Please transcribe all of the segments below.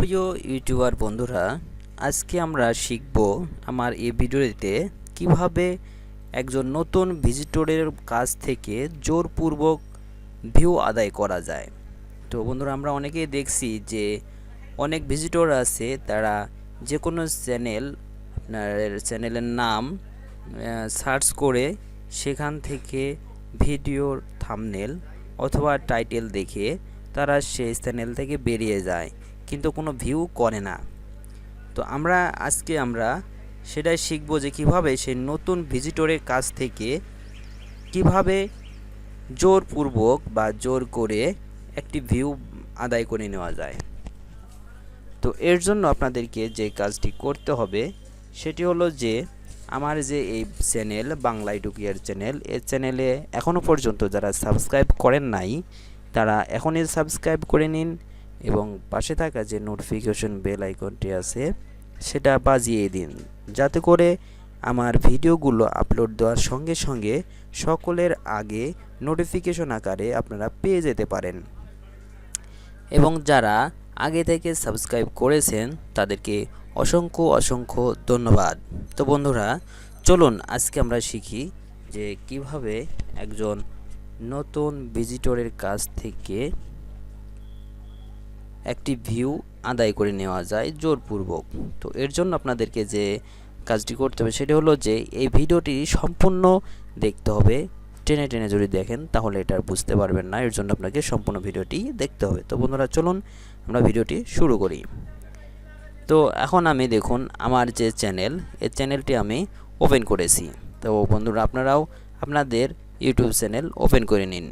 প্রিয় ইউটিউবার বন্ধুরা, আজকে আমরা শিখব আমার এই ভিডিওতে কিভাবে একজন নতুন ভিজিটরের কাছ থেকে জোরপূর্বক ভিউ আদায় করা যায়। তো বন্ধুরা, আমরা অনেকেই দেখছি যে অনেক ভিজিটর আছে, তারা যে কোনো চ্যানেলের নাম সার্চ করে সেখান থেকে ভিডিওর থাম্বনেল অথবা টাইটেল দেখে তারা সেই চ্যানেল থেকে বেরিয়ে যায়, কিন্তু কোনো ভিউ করে না। তো আজকে আমরা সেটাই শিখব যে কিভাবে সেই নতুন ভিজিটরের কাছ থেকে কিভাবে জোরপূর্বক বা জোর করে একটি ভিউ আদায় করে নেওয়া যায়। তো এর জন্য আপনাদেরকে যে কাজটি করতে হবে সেটি হলো যে আমার যে এই চ্যানেল বাংলা এডুকেয়ার চ্যানেল, এই চ্যানেলে এখনও পর্যন্ত যারা সাবস্ক্রাইব করেন নাই তারা এখনই সাবস্ক্রাইব করে নিন এবং পাশে থাকা যে নোটিফিকেশন বেল আইকনটি আছে সেটা বাজিয়ে দিন, যাতে করে আমার ভিডিওগুলো আপলোড দেওয়ার সঙ্গে সঙ্গে সকলের আগে নোটিফিকেশন আকারে আপনারা পেয়ে যেতে পারেন। এবং যারা আগে থেকে সাবস্ক্রাইব করেছেন তাদেরকে অসংখ্য ধন্যবাদ। তো বন্ধুরা, চলুন আজকে আমরা শিখি যে কিভাবে একজন নতুন ভিজিটরের কাছ থেকে একটি ভিউ আদায় করে নেওয়া যায় জোরপূর্বক। তো এর জন্য আপনাদেরকে যে কাজটি করতে হবে সেটি হলো যে এই ভিডিওটি সম্পূর্ণ দেখতে হবে। টেনে টেনে যদি দেখেন তাহলে এটা বুঝতে পারবেন না, এর জন্য আপনাকে সম্পূর্ণ ভিডিওটি দেখতে হবে। তো বন্ধুরা, চলুন আমরা ভিডিওটি শুরু করি। তো এখন আমি দেখুন আমার যে চ্যানেল, এই চ্যানেলটি আমি ওপেন করেছি। তো বন্ধুরা, আপনারাও আপনাদের ইউটিউব চ্যানেল ওপেন করে নিন।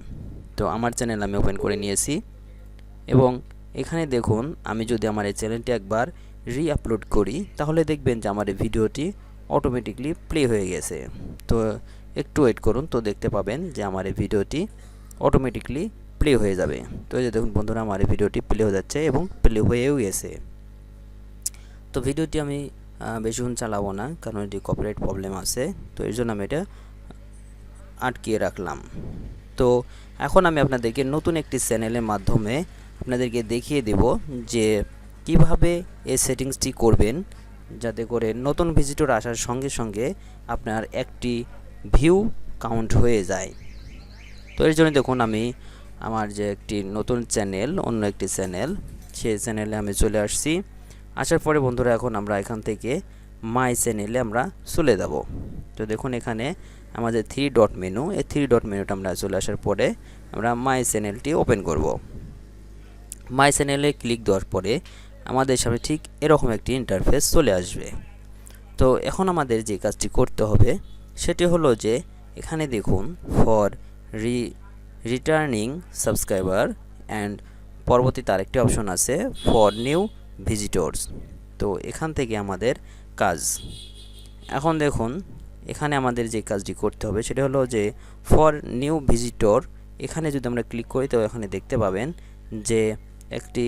তো আমার চ্যানেল আমি ওপেন করে নিয়েছি এবং এখানে দেখুন আমি যদি আমার এই চ্যানেলটি একবার রি-আপলোড করি তাহলে দেখবেন যে আমার এই ভিডিওটি অটোমেটিকলি প্লে হয়ে গেছে। তো একটু ওয়েট করুন, তো দেখতে পাবেন যে আমার এই ভিডিওটি অটোমেটিকলি প্লে হয়ে যাবে। তো এই যে দেখুন বন্ধুরা, আমার এই ভিডিওটি প্লে হয়ে যাচ্ছে এবং প্লে হয়েও গেছে। তো ভিডিওটি আমি বেশিক্ষণ চালাবো না, কারণ এটি কপিরাইট প্রবলেম আছে, তো এর জন্য আমি এটা আটকিয়ে রাখলাম। তো এখন আমি আপনাদেরকে নতুন একটি চ্যানেলের মাধ্যমে আপনাদেরকে দেখিয়ে দেব যে কিভাবে এই সেটিংসটি করবেন, যাতে করে নতুন ভিজিটর আসার সঙ্গে সঙ্গে আপনার একটি ভিউ কাউন্ট হয়ে যায়। তো এর জন্য দেখুন আমি আমার যে একটি নতুন চ্যানেল, অন্য একটি চ্যানেল, সেই চ্যানেলে আমি চলে আসছি। আসার পরে বন্ধুরা, এখন আমরা এখান থেকে মাই চ্যানেলে আমরা চলে যাব। তো দেখুন এখানে আমাদের 3 ডট মেনু, এই 3 ডট মেনুটা আমরা চলে আসার পরে আমরা মাই চ্যানেলটি ওপেন করব। মাই চ্যানেলে ক্লিক দেওয়ার পরে আমাদের সামনে ঠিক এরকম একটি ইন্টারফেস চলে আসবে। তো এখন আমাদের যে কাজটি করতে হবে সেটি হলো যে এখানে দেখুন ফর রিটার্নিং সাবস্ক্রাইবার অ্যান্ড পরবর্তীতে আরেকটি অপশন আছে ফর নিউ ভিজিটরস। তো এখান থেকে আমাদের কাজ, এখন দেখুন এখানে আমাদের যে কাজটি করতে হবে সেটা হলো যে ফর নিউ ভিজিটর, এখানে যদি আমরা ক্লিক করি তো এখানে দেখতে পাবেন যে একটি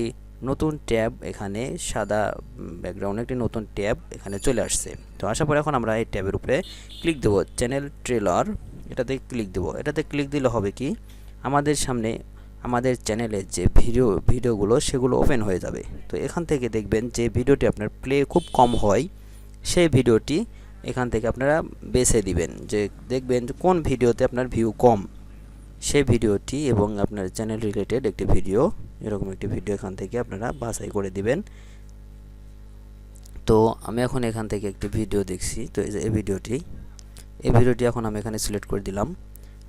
নতুন ট্যাব, এখানে সাদা ব্যাকগ্রাউন্ডে একটি নতুন ট্যাব এখানে চলে আসছে। তো আসার পরে এখন আমরা এই ট্যাবের উপরে ক্লিক দেবো, চ্যানেল ট্রেলার, এটাতে ক্লিক দেবো। এটাতে ক্লিক দিলে হবে কি, আমাদের সামনে আমাদের চ্যানেলের যে ভিডিওগুলো সেগুলো ওপেন হয়ে যাবে। তো এখান থেকে দেখবেন যে ভিডিওটি আপনার প্লে খুব কম হয় সেই ভিডিওটি এখান থেকে আপনারা বেছে দিবেন, যে দেখবেন কোন ভিডিওতে আপনার ভিউ কম সেই ভিডিওটি, এবং আপনার চ্যানেল রিলেটেড একটি ভিডিও, এরকম একটি ভিডিও এখান থেকে আপনারা বাছাই করে দিবেন। তো আমি এখন এখান থেকে একটি ভিডিও দেখছি। তো এই ভিডিওটি এখন আমি এখানে সিলেক্ট করে দিলাম।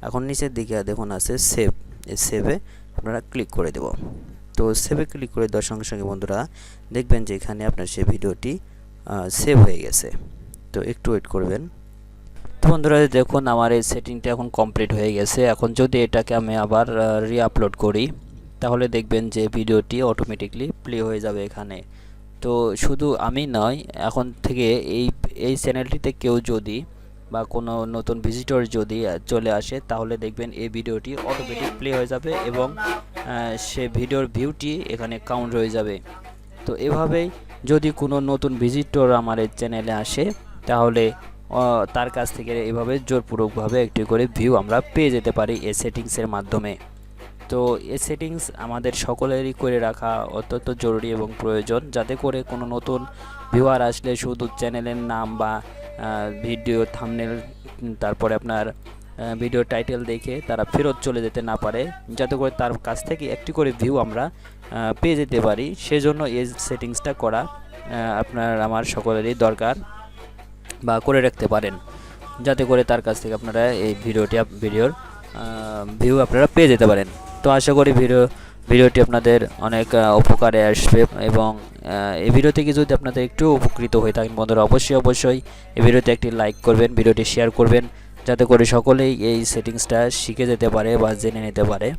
এখন নিচের দিকে দেখুন আছে সেভ, এই সেভে আপনারা ক্লিক করে দেব। তো সেভে ক্লিক করে দেওয়ার সঙ্গে সঙ্গে বন্ধুরা দেখবেন যে এখানে আপনার সেই ভিডিওটি সেভ হয়ে গেছে। তো একটু ওয়েট করবেন। তো বন্ধুরা দেখুন আমার এই সেটিংটা এখন কমপ্লিট হয়ে গেছে। এখন যদি এটাকে আমি আবার রি-আপলোড করি তাহলে দেখবেন যে ভিডিওটি অটোমেটিকলি প্লে হয়ে যাবে এখানে। তো শুধু আমি নয়, এখন থেকে এই চ্যানেলটিতে কেউ যদি বা কোনো নতুন ভিজিটর যদি চলে আসে তাহলে দেখবেন এই ভিডিওটি অটোমেটিক প্লে হয়ে যাবে এবং সে ভিডিওর ভিউটি এখানে কাউন্ট হয়ে যাবে। তো এভাবেই যদি কোনো নতুন ভিজিটর আমার এই চ্যানেলে আসে তাহলে তার কাছ থেকে এভাবে জোরপূর্বকভাবে একটি করে ভিউ আমরা পেয়ে যেতে পারি এই সেটিংসের মাধ্যমে। তো এই সেটিংস আমাদের সকলেরই করে রাখা অত্যন্ত জরুরি এবং প্রয়োজন, যাতে করে কোনো নতুন ভিউয়ার আসলে শুধু চ্যানেলের নাম বা ভিডিও থাম্বনেল তারপরে আপনার ভিডিও টাইটেল দেখে তারা ফেরত চলে যেতে না পারে, যাতে করে তার কাছ থেকে একটি করে ভিউ আমরা পেয়ে যেতে পারি। সেজন্য এই সেটিংসটা করা আপনার আমার সকলেরই দরকার বা করে রাখতে পারেন, যাতে করে তার কাছ থেকে আপনারা এই ভিডিওর ভিউ আপনারা পেয়ে যেতে পারেন। তো আশা করি ভিডিওটি আপনাদের অনেক উপকারে আসবে এবং এই ভিডিও থেকে যদি আপনাদের একটু উপকৃত হয়ে থাকেন বন্ধুরা, অবশ্যই এই ভিডিওতে একটি লাইক করবেন, ভিডিওটি শেয়ার করবেন, যাতে করে সকলেই এই সেটিংসটা শিখে যেতে পারে বা জেনে নিতে পারে।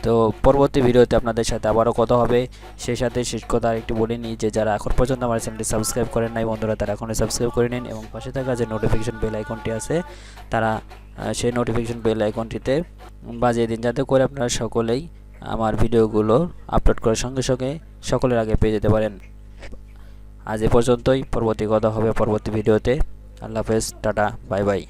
তো পরবর্তী ভিডিওতে আপনাদের সাথে আবারও কথা হবে। সেই সাথে শেষ কথা আরেকটু বলে নিই যে যারা এখন পর্যন্ত আমার চ্যানেলটি সাবস্ক্রাইব করেন নাই বন্ধুরা, তারা এখনই সাবস্ক্রাইব করে নিন এবং পাশে থাকা যে নোটিফিকেশন বেল আইকনটি আছে তারা সেই নোটিফিকেশন বেল আইকনটিতে বাজিয়ে দিন, যাতে করে আপনারা সকলেই আমার ভিডিওগুলো আপলোড করার সঙ্গে সঙ্গে সকলের আগে পেয়ে যেতে পারেন। আজ এ পর্যন্তই, পরবর্তী কথা হবে পরবর্তী ভিডিওতে। আল্লাহ হাফেজ, টাটা, বাই বাই।